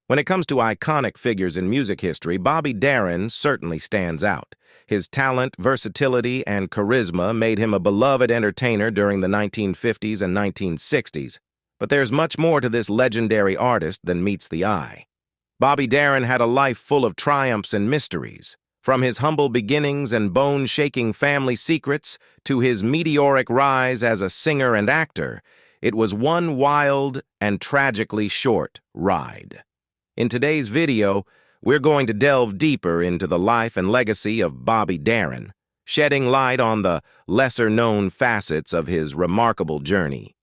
When it comes to iconic figures in music history, Bobby Darin certainly stands out. His talent, versatility, and charisma made him a beloved entertainer during the 1950s and 1960s. But there's much more to this legendary artist than meets the eye. Bobby Darin had a life full of triumphs and mysteries. From his humble beginnings and bone-shaking family secrets to his meteoric rise as a singer and actor, it was one wild and tragically short ride. In today's video, we're going to delve deeper into the life and legacy of Bobby Darin, shedding light on the lesser-known facets of his remarkable journey.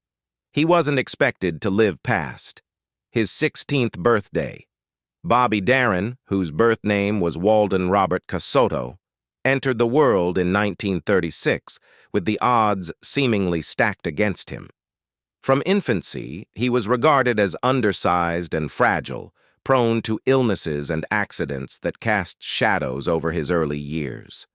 He wasn't expected to live past his 16th birthday. Bobby Darin, whose birth name was Walden Robert Casotto, entered the world in 1936, with the odds seemingly stacked against him. From infancy, he was regarded as undersized and fragile, prone to illnesses and accidents that cast shadows over his early years.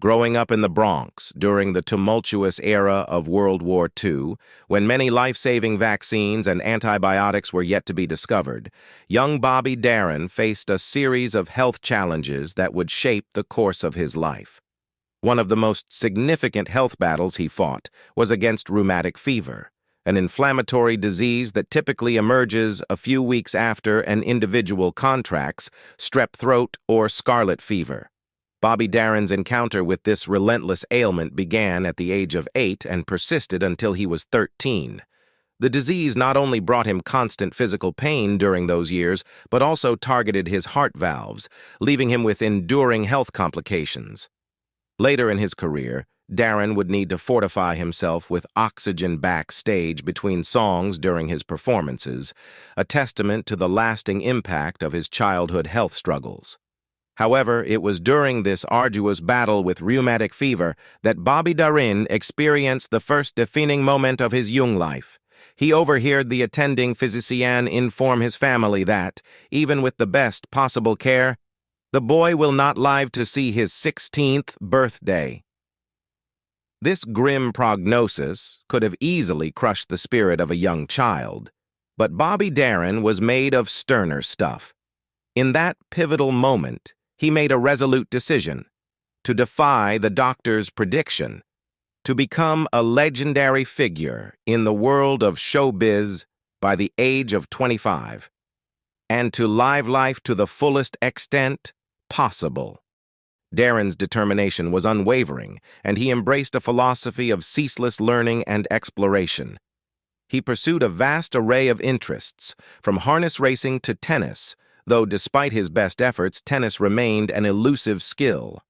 Growing up in the Bronx during the tumultuous era of World War II, when many life-saving vaccines and antibiotics were yet to be discovered, young Bobby Darin faced a series of health challenges that would shape the course of his life. One of the most significant health battles he fought was against rheumatic fever, an inflammatory disease that typically emerges a few weeks after an individual contracts strep throat or scarlet fever. Bobby Darin's encounter with this relentless ailment began at the age of 8 and persisted until he was 13. The disease not only brought him constant physical pain during those years, but also targeted his heart valves, leaving him with enduring health complications. Later in his career, Darin would need to fortify himself with oxygen backstage between songs during his performances, a testament to the lasting impact of his childhood health struggles. However, it was during this arduous battle with rheumatic fever that Bobby Darin experienced the first defining moment of his young life. He overheard the attending physician inform his family that, even with the best possible care, the boy will not live to see his 16th birthday. This grim prognosis could have easily crushed the spirit of a young child, but Bobby Darin was made of sterner stuff. In that pivotal moment, he made a resolute decision to defy the doctor's prediction, to become a legendary figure in the world of showbiz by the age of 25, and to live life to the fullest extent possible. Darin's determination was unwavering, and he embraced a philosophy of ceaseless learning and exploration. He pursued a vast array of interests, from harness racing to tennis, though despite his best efforts, tennis remained an elusive skill.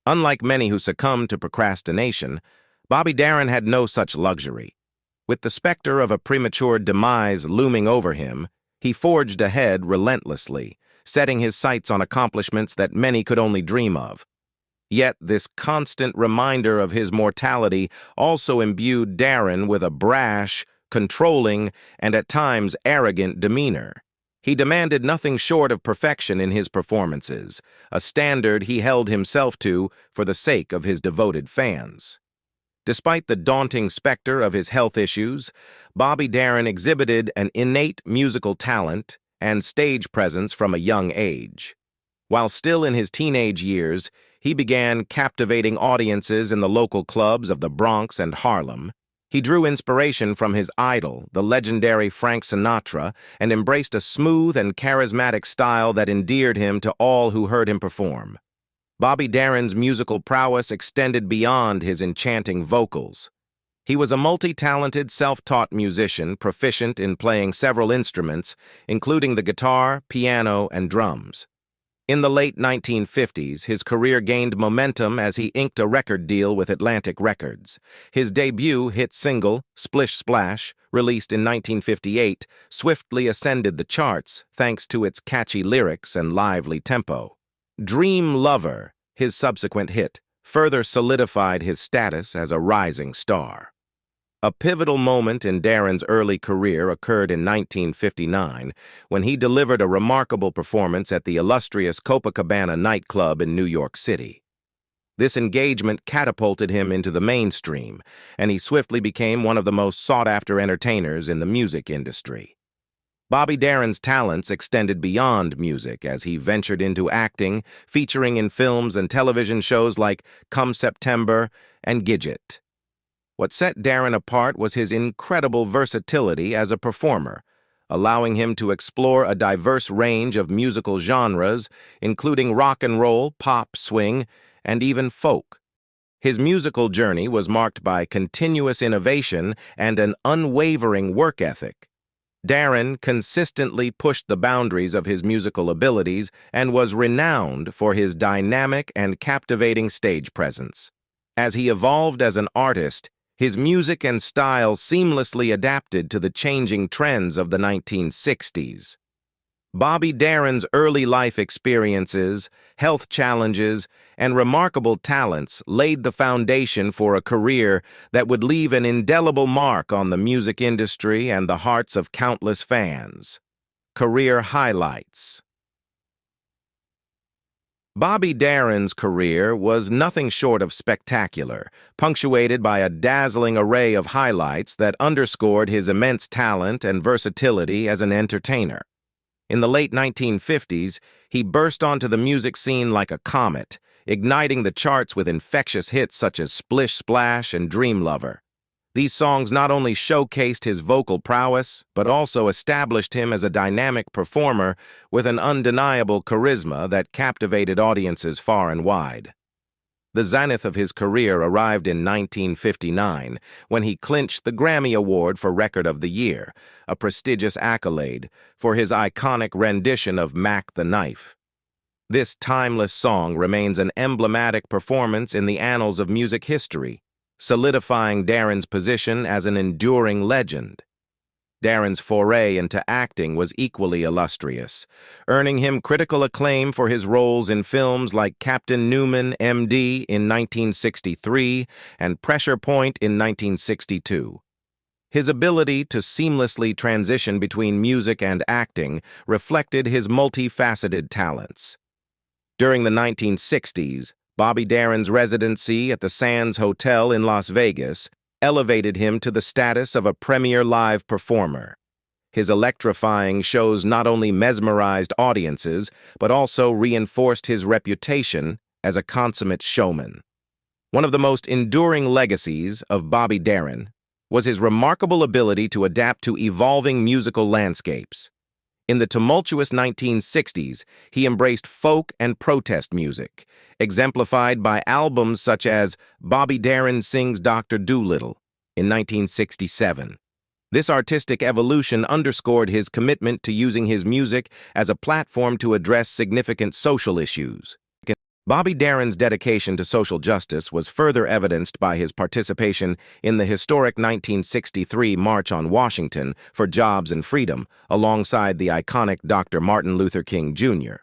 Unlike many who succumbed to procrastination, Bobby Darin had no such luxury. With the specter of a premature demise looming over him, he forged ahead relentlessly, setting his sights on accomplishments that many could only dream of. Yet this constant reminder of his mortality also imbued Darin with a brash, controlling, and at times arrogant demeanor. He demanded nothing short of perfection in his performances, a standard he held himself to for the sake of his devoted fans. Despite the daunting specter of his health issues, Bobby Darin exhibited an innate musical talent and stage presence from a young age. While still in his teenage years, he began captivating audiences in the local clubs of the Bronx and Harlem. He drew inspiration from his idol, the legendary Frank Sinatra, and embraced a smooth and charismatic style that endeared him to all who heard him perform. Bobby Darin's musical prowess extended beyond his enchanting vocals. He was a multi-talented, self-taught musician proficient in playing several instruments, including the guitar, piano, and drums. In the late 1950s, his career gained momentum as he inked a record deal with Atlantic Records. His debut hit single, Splish Splash, released in 1958, swiftly ascended the charts thanks to its catchy lyrics and lively tempo. Dream Lover, his subsequent hit, further solidified his status as a rising star. A pivotal moment in Darin's early career occurred in 1959 when he delivered a remarkable performance at the illustrious Copacabana nightclub in New York City. This engagement catapulted him into the mainstream, and he swiftly became one of the most sought-after entertainers in the music industry. Bobby Darin's talents extended beyond music as he ventured into acting, featuring in films and television shows like Come September and Gidget. What set Darin apart was his incredible versatility as a performer, allowing him to explore a diverse range of musical genres, including rock and roll, pop, swing, and even folk. His musical journey was marked by continuous innovation and an unwavering work ethic. Darin consistently pushed the boundaries of his musical abilities and was renowned for his dynamic and captivating stage presence. As he evolved as an artist, his music and style seamlessly adapted to the changing trends of the 1960s. Bobby Darin's early life experiences, health challenges, and remarkable talents laid the foundation for a career that would leave an indelible mark on the music industry and the hearts of countless fans. Career highlights. Bobby Darin's career was nothing short of spectacular, punctuated by a dazzling array of highlights that underscored his immense talent and versatility as an entertainer. In the late 1950s, he burst onto the music scene like a comet, igniting the charts with infectious hits such as Splish Splash and Dream Lover. These songs not only showcased his vocal prowess, but also established him as a dynamic performer with an undeniable charisma that captivated audiences far and wide. The zenith of his career arrived in 1959, when he clinched the Grammy Award for Record of the Year, a prestigious accolade, for his iconic rendition of Mac the Knife. This timeless song remains an emblematic performance in the annals of music history, solidifying Darin's position as an enduring legend. Darin's foray into acting was equally illustrious, earning him critical acclaim for his roles in films like Captain Newman, M.D. in 1963 and Pressure Point in 1962. His ability to seamlessly transition between music and acting reflected his multifaceted talents. During the 1960s, Bobby Darin's residency at the Sands Hotel in Las Vegas elevated him to the status of a premier live performer. His electrifying shows not only mesmerized audiences, but also reinforced his reputation as a consummate showman. One of the most enduring legacies of Bobby Darin was his remarkable ability to adapt to evolving musical landscapes. In the tumultuous 1960s, he embraced folk and protest music, exemplified by albums such as Bobby Darin Sings Dr. Dolittle in 1967. This artistic evolution underscored his commitment to using his music as a platform to address significant social issues. Bobby Darin's dedication to social justice was further evidenced by his participation in the historic 1963 March on Washington for Jobs and Freedom, alongside the iconic Dr. Martin Luther King Jr.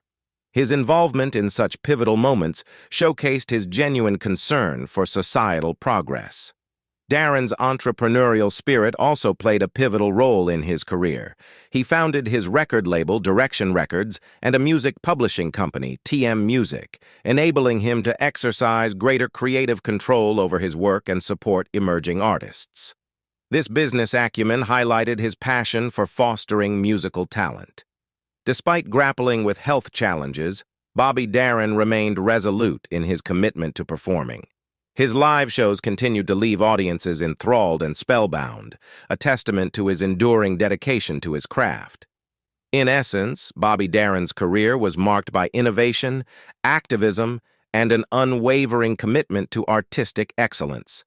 His involvement in such pivotal moments showcased his genuine concern for societal progress. Darin's entrepreneurial spirit also played a pivotal role in his career. He founded his record label, Direction Records, and a music publishing company, TM Music, enabling him to exercise greater creative control over his work and support emerging artists. This business acumen highlighted his passion for fostering musical talent. Despite grappling with health challenges, Bobby Darin remained resolute in his commitment to performing. His live shows continued to leave audiences enthralled and spellbound, a testament to his enduring dedication to his craft. In essence, Bobby Darin's career was marked by innovation, activism, and an unwavering commitment to artistic excellence.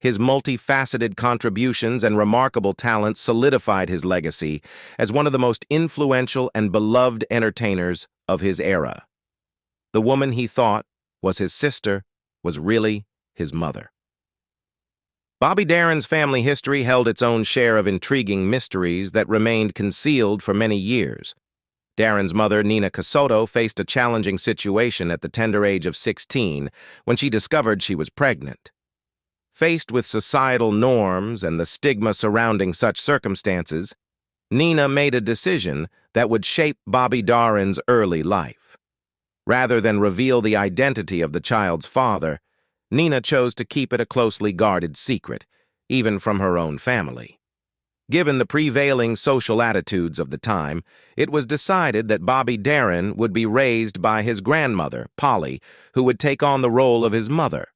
His multifaceted contributions and remarkable talents solidified his legacy as one of the most influential and beloved entertainers of his era. The woman he thought was his sister was really his mother. Bobby Darin's family history held its own share of intriguing mysteries that remained concealed for many years. Darin's mother, Nina Casoto, faced a challenging situation at the tender age of 16 when she discovered she was pregnant. Faced with societal norms and the stigma surrounding such circumstances, Nina made a decision that would shape Bobby Darin's early life. Rather than reveal the identity of the child's father, Nina chose to keep it a closely guarded secret, even from her own family. Given the prevailing social attitudes of the time, it was decided that Bobby Darin would be raised by his grandmother, Polly, who would take on the role of his mother.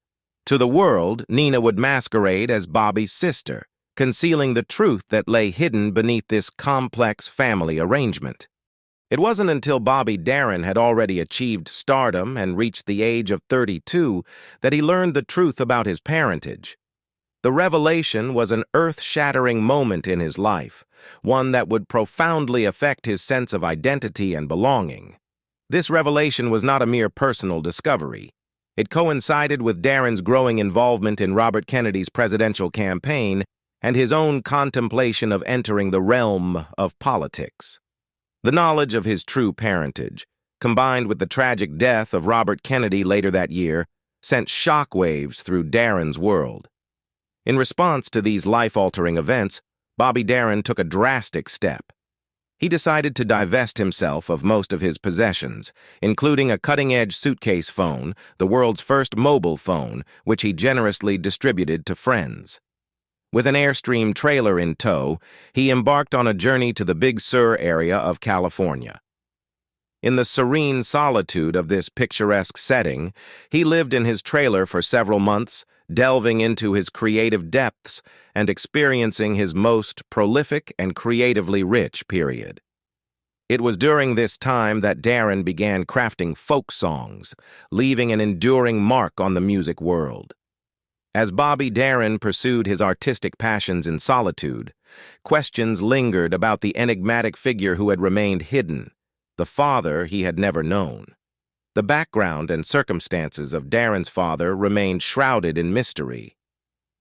To the world, Nina would masquerade as Bobby's sister, concealing the truth that lay hidden beneath this complex family arrangement. It wasn't until Bobby Darin had already achieved stardom and reached the age of 32 that he learned the truth about his parentage. The revelation was an earth-shattering moment in his life, one that would profoundly affect his sense of identity and belonging. This revelation was not a mere personal discovery. It coincided with Darin's growing involvement in Robert Kennedy's presidential campaign and his own contemplation of entering the realm of politics. The knowledge of his true parentage, combined with the tragic death of Robert Kennedy later that year, sent shockwaves through Darin's world. In response to these life-altering events, Bobby Darin took a drastic step. He decided to divest himself of most of his possessions, including a cutting-edge suitcase phone, the world's first mobile phone, which he generously distributed to friends. With an Airstream trailer in tow, he embarked on a journey to the Big Sur area of California. In the serene solitude of this picturesque setting, he lived in his trailer for several months, delving into his creative depths and experiencing his most prolific and creatively rich period. It was during this time that Darin began crafting folk songs, leaving an enduring mark on the music world. As Bobby Darin pursued his artistic passions in solitude, questions lingered about the enigmatic figure who had remained hidden, the father he had never known. The background and circumstances of Darin's father remained shrouded in mystery.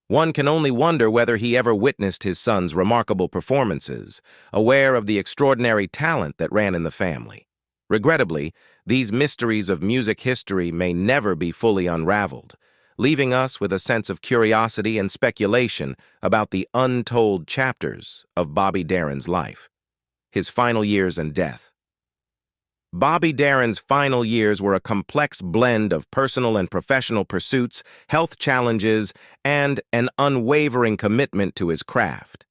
One can only wonder whether he ever witnessed his son's remarkable performances, aware of the extraordinary talent that ran in the family. Regrettably, these mysteries of music history may never be fully unraveled, leaving us with a sense of curiosity and speculation about the untold chapters of Bobby Darin's life. His final years and death. Bobby Darin's final years were a complex blend of personal and professional pursuits, health challenges, and an unwavering commitment to his craft.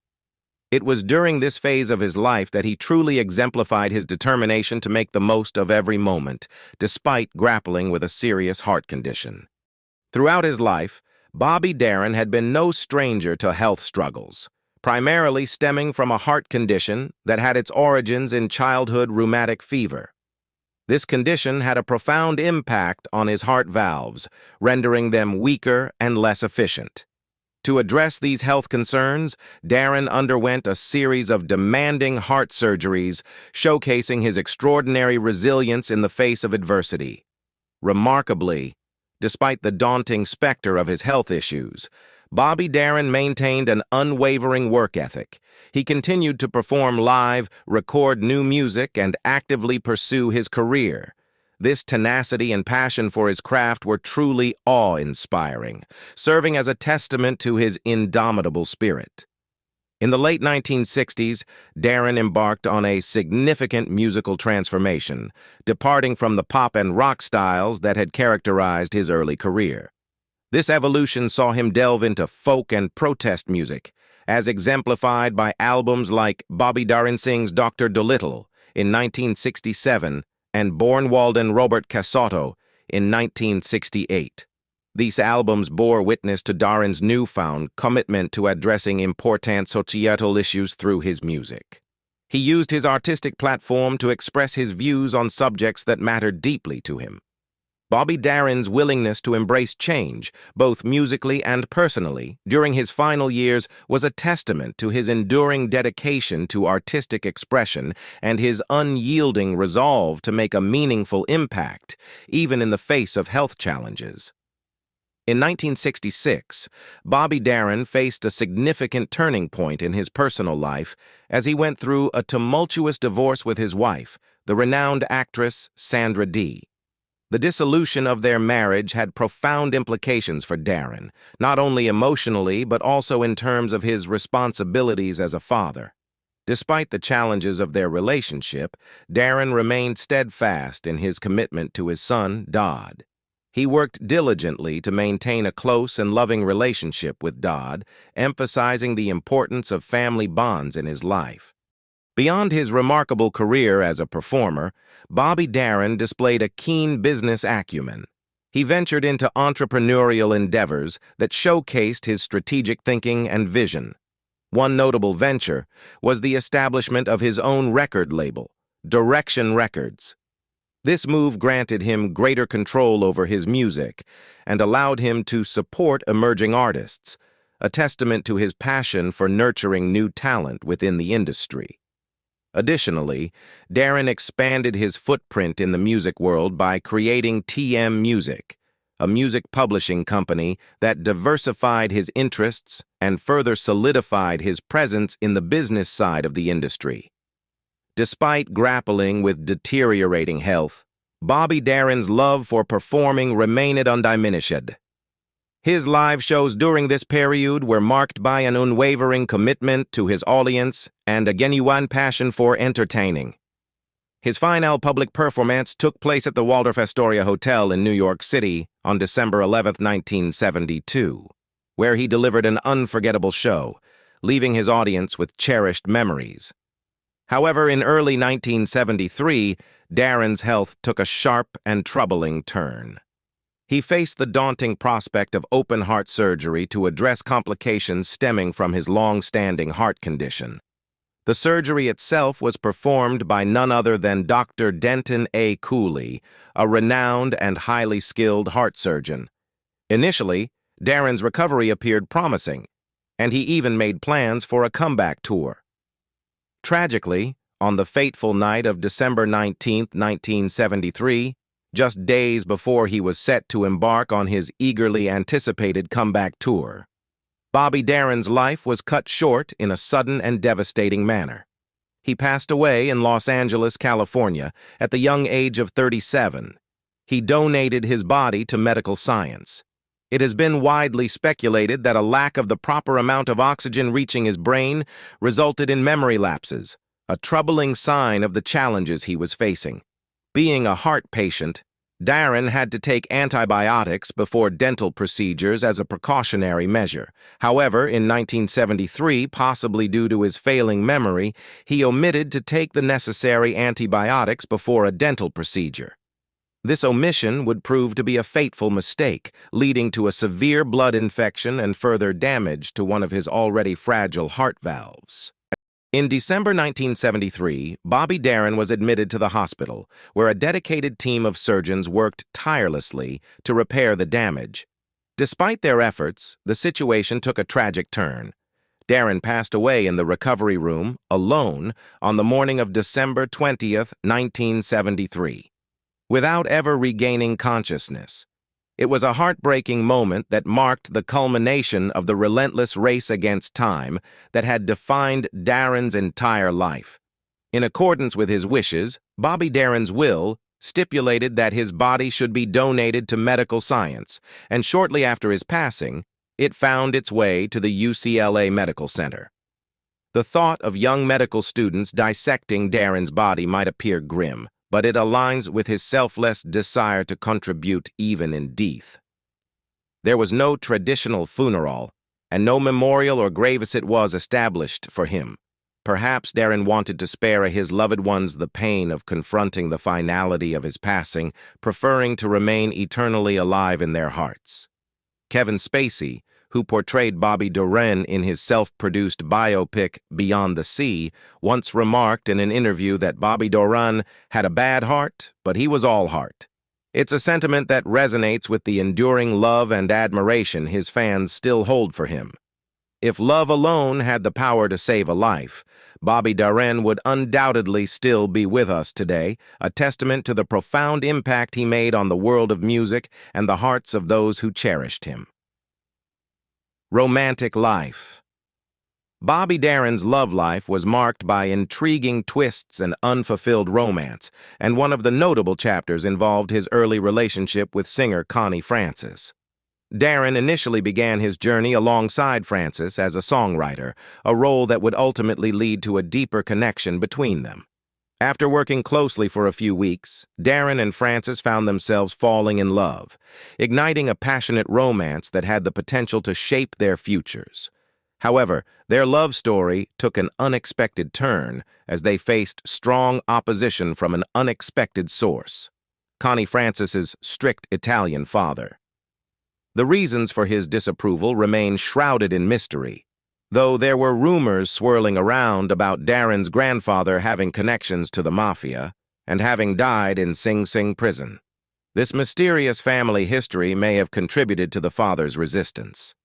It was during this phase of his life that he truly exemplified his determination to make the most of every moment, despite grappling with a serious heart condition. Throughout his life, Bobby Darin had been no stranger to health struggles, primarily stemming from a heart condition that had its origins in childhood rheumatic fever. This condition had a profound impact on his heart valves, rendering them weaker and less efficient. To address these health concerns, Darin underwent a series of demanding heart surgeries, showcasing his extraordinary resilience in the face of adversity. Remarkably, despite the daunting specter of his health issues, Bobby Darin maintained an unwavering work ethic. He continued to perform live, record new music, and actively pursue his career. This tenacity and passion for his craft were truly awe-inspiring, serving as a testament to his indomitable spirit. In the late 1960s, Darin embarked on a significant musical transformation, departing from the pop and rock styles that had characterized his early career. This evolution saw him delve into folk and protest music, as exemplified by albums like Bobby Darin Sings Dr. Dolittle in 1967 and Born Walden Robert Casotto in 1968. These albums bore witness to Darin's newfound commitment to addressing important societal issues through his music. He used his artistic platform to express his views on subjects that mattered deeply to him. Bobby Darin's willingness to embrace change, both musically and personally, during his final years was a testament to his enduring dedication to artistic expression and his unyielding resolve to make a meaningful impact, even in the face of health challenges. In 1966, Bobby Darin faced a significant turning point in his personal life as he went through a tumultuous divorce with his wife, the renowned actress Sandra Dee. The dissolution of their marriage had profound implications for Darin, not only emotionally but also in terms of his responsibilities as a father. Despite the challenges of their relationship, Darin remained steadfast in his commitment to his son, Dodd. He worked diligently to maintain a close and loving relationship with Dodd, emphasizing the importance of family bonds in his life. Beyond his remarkable career as a performer, Bobby Darin displayed a keen business acumen. He ventured into entrepreneurial endeavors that showcased his strategic thinking and vision. One notable venture was the establishment of his own record label, Direction Records. This move granted him greater control over his music and allowed him to support emerging artists, a testament to his passion for nurturing new talent within the industry. Additionally, Darin expanded his footprint in the music world by creating TM Music, a music publishing company that diversified his interests and further solidified his presence in the business side of the industry. Despite grappling with deteriorating health, Bobby Darin's love for performing remained undiminished. His live shows during this period were marked by an unwavering commitment to his audience and a genuine passion for entertaining. His final public performance took place at the Waldorf Astoria Hotel in New York City on December 11, 1972, where he delivered an unforgettable show, leaving his audience with cherished memories. However, in early 1973, Darin's health took a sharp and troubling turn. He faced the daunting prospect of open-heart surgery to address complications stemming from his long-standing heart condition. The surgery itself was performed by none other than Dr. Denton A. Cooley, a renowned and highly skilled heart surgeon. Initially, Darin's recovery appeared promising, and he even made plans for a comeback tour. Tragically, on the fateful night of December 19, 1973, just days before he was set to embark on his eagerly anticipated comeback tour, Bobby Darin's life was cut short in a sudden and devastating manner. He passed away in Los Angeles, California, at the young age of 37. He donated his body to medical science. It has been widely speculated that a lack of the proper amount of oxygen reaching his brain resulted in memory lapses, a troubling sign of the challenges he was facing. Being a heart patient, Darin had to take antibiotics before dental procedures as a precautionary measure. However, in 1973, possibly due to his failing memory, he omitted to take the necessary antibiotics before a dental procedure. This omission would prove to be a fateful mistake, leading to a severe blood infection and further damage to one of his already fragile heart valves. In December 1973, Bobby Darin was admitted to the hospital, where a dedicated team of surgeons worked tirelessly to repair the damage. Despite their efforts, the situation took a tragic turn. Darin passed away in the recovery room, alone, on the morning of December 20, 1973, without ever regaining consciousness. It was a heartbreaking moment that marked the culmination of the relentless race against time that had defined Darin's entire life. In accordance with his wishes, Bobby Darin's will stipulated that his body should be donated to medical science, and shortly after his passing, it found its way to the UCLA Medical Center. The thought of young medical students dissecting Darin's body might appear grim, but it aligns with his selfless desire to contribute even in death. There was no traditional funeral, and no memorial or gravesite was established for him. Perhaps Darin wanted to spare his loved ones the pain of confronting the finality of his passing, preferring to remain eternally alive in their hearts. Kevin Spacey, who portrayed Bobby Darin in his self-produced biopic Beyond the Sea, once remarked in an interview that Bobby Darin had a bad heart, but he was all heart. It's a sentiment that resonates with the enduring love and admiration his fans still hold for him. If love alone had the power to save a life, Bobby Darin would undoubtedly still be with us today, a testament to the profound impact he made on the world of music and the hearts of those who cherished him. Romantic life. Bobby Darin's love life was marked by intriguing twists and unfulfilled romance, and one of the notable chapters involved his early relationship with singer Connie Francis. Darin initially began his journey alongside Francis as a songwriter, a role that would ultimately lead to a deeper connection between them. After working closely for a few weeks, Darin and Frances found themselves falling in love, igniting a passionate romance that had the potential to shape their futures. However, their love story took an unexpected turn as they faced strong opposition from an unexpected source: Connie Frances's strict Italian father. The reasons for his disapproval remain shrouded in mystery, though there were rumors swirling around about Darin's grandfather having connections to the mafia and having died in Sing Sing prison. This mysterious family history may have contributed to the father's resistance.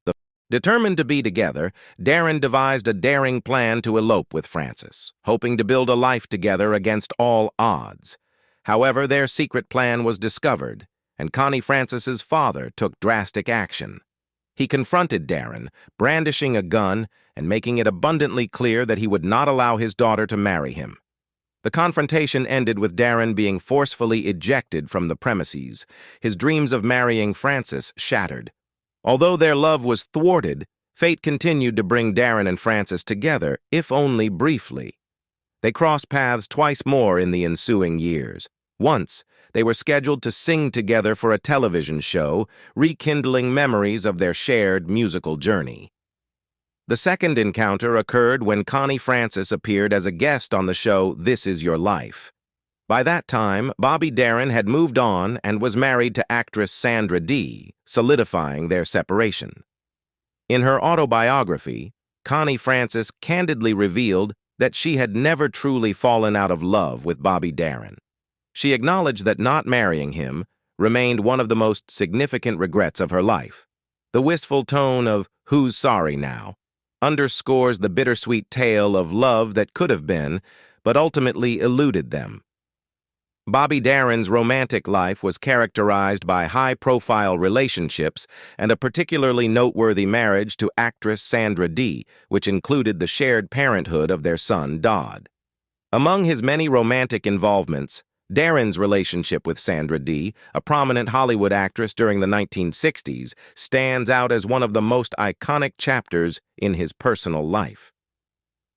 Determined to be together, Darin devised a daring plan to elope with Frances, hoping to build a life together against all odds. However, their secret plan was discovered, and Connie Frances's father took drastic action. He confronted Darin, brandishing a gun and making it abundantly clear that he would not allow his daughter to marry him. The confrontation ended with Darin being forcefully ejected from the premises, his dreams of marrying Frances shattered. Although their love was thwarted, fate continued to bring Darin and Frances together, if only briefly. They crossed paths twice more in the ensuing years. Once, they were scheduled to sing together for a television show, rekindling memories of their shared musical journey. The second encounter occurred when Connie Frances appeared as a guest on the show This Is Your Life. By that time, Bobby Darin had moved on and was married to actress Sandra Dee, solidifying their separation. In her autobiography, Connie Frances candidly revealed that she had never truly fallen out of love with Bobby Darin. She acknowledged that not marrying him remained one of the most significant regrets of her life. The wistful tone of "Who's sorry now?" underscores the bittersweet tale of love that could have been, but ultimately eluded them. Bobby Darin's romantic life was characterized by high-profile relationships and a particularly noteworthy marriage to actress Sandra Dee, which included the shared parenthood of their son, Dodd. Among his many romantic involvements, Darin's relationship with Sandra Dee, a prominent Hollywood actress during the 1960s, stands out as one of the most iconic chapters in his personal life.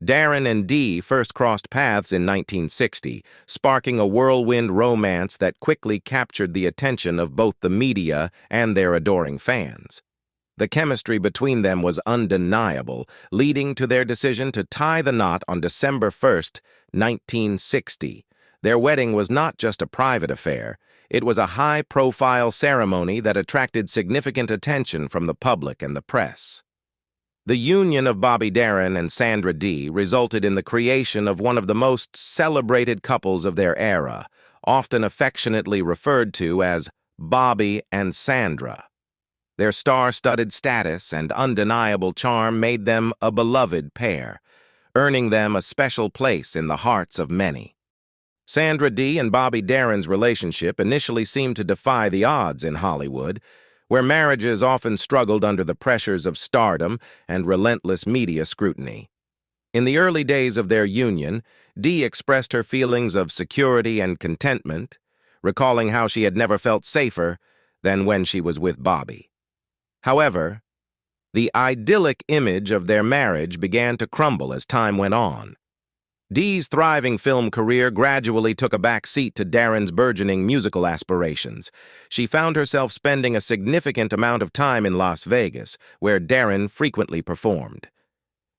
Darin and Dee first crossed paths in 1960, sparking a whirlwind romance that quickly captured the attention of both the media and their adoring fans. The chemistry between them was undeniable, leading to their decision to tie the knot on December 1st, 1960. Their wedding was not just a private affair. It was a high-profile ceremony that attracted significant attention from the public and the press. The union of Bobby Darin and Sandra Dee resulted in the creation of one of the most celebrated couples of their era, often affectionately referred to as Bobby and Sandra. Their star-studded status and undeniable charm made them a beloved pair, earning them a special place in the hearts of many. Sandra Dee and Bobby Darin's relationship initially seemed to defy the odds in Hollywood, where marriages often struggled under the pressures of stardom and relentless media scrutiny. In the early days of their union, Dee expressed her feelings of security and contentment, recalling how she had never felt safer than when she was with Bobby. However, the idyllic image of their marriage began to crumble as time went on. Dee's thriving film career gradually took a back seat to Darin's burgeoning musical aspirations. She found herself spending a significant amount of time in Las Vegas, where Darin frequently performed.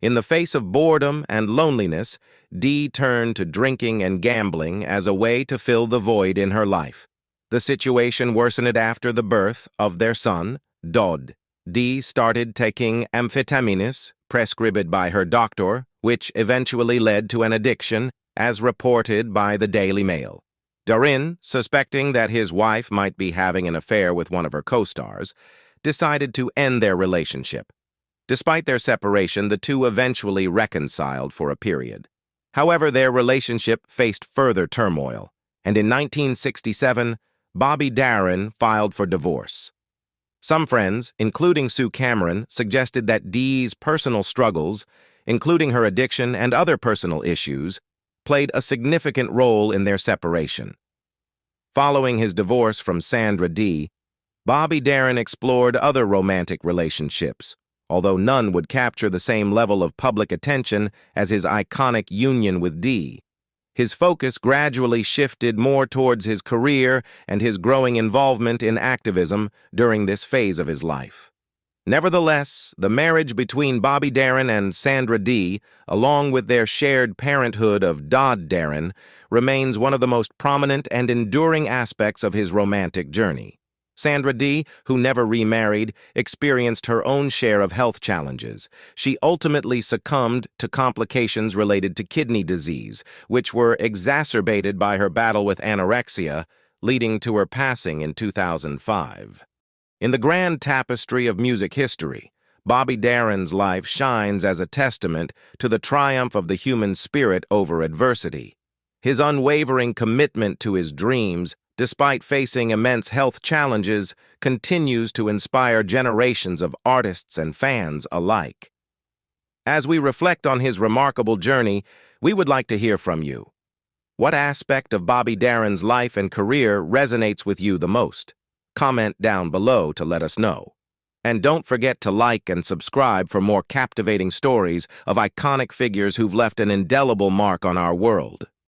In the face of boredom and loneliness, Dee turned to drinking and gambling as a way to fill the void in her life. The situation worsened after the birth of their son, Dodd. Dee started taking amphetamines prescribed by her doctor, which eventually led to an addiction, as reported by the Daily Mail. Darin, suspecting that his wife might be having an affair with one of her co-stars, decided to end their relationship. Despite their separation, the two eventually reconciled for a period. However, their relationship faced further turmoil, and in 1967, Bobby Darin filed for divorce. Some friends, including Sue Cameron, suggested that Dee's personal struggles, including her addiction and other personal issues, played a significant role in their separation. Following his divorce from Sandra Dee, Bobby Darin explored other romantic relationships, although none would capture the same level of public attention as his iconic union with Dee. His focus gradually shifted more towards his career and his growing involvement in activism during this phase of his life. Nevertheless, the marriage between Bobby Darin and Sandra Dee, along with their shared parenthood of Dodd Darin, remains one of the most prominent and enduring aspects of his romantic journey. Sandra Dee, who never remarried, experienced her own share of health challenges. She ultimately succumbed to complications related to kidney disease, which were exacerbated by her battle with anorexia, leading to her passing in 2005. In the grand tapestry of music history, Bobby Darin's life shines as a testament to the triumph of the human spirit over adversity. His unwavering commitment to his dreams, despite facing immense health challenges, continues to inspire generations of artists and fans alike. As we reflect on his remarkable journey, we would like to hear from you. What aspect of Bobby Darin's life and career resonates with you the most? Comment down below to let us know. And don't forget to like and subscribe for more captivating stories of iconic figures who've left an indelible mark on our world.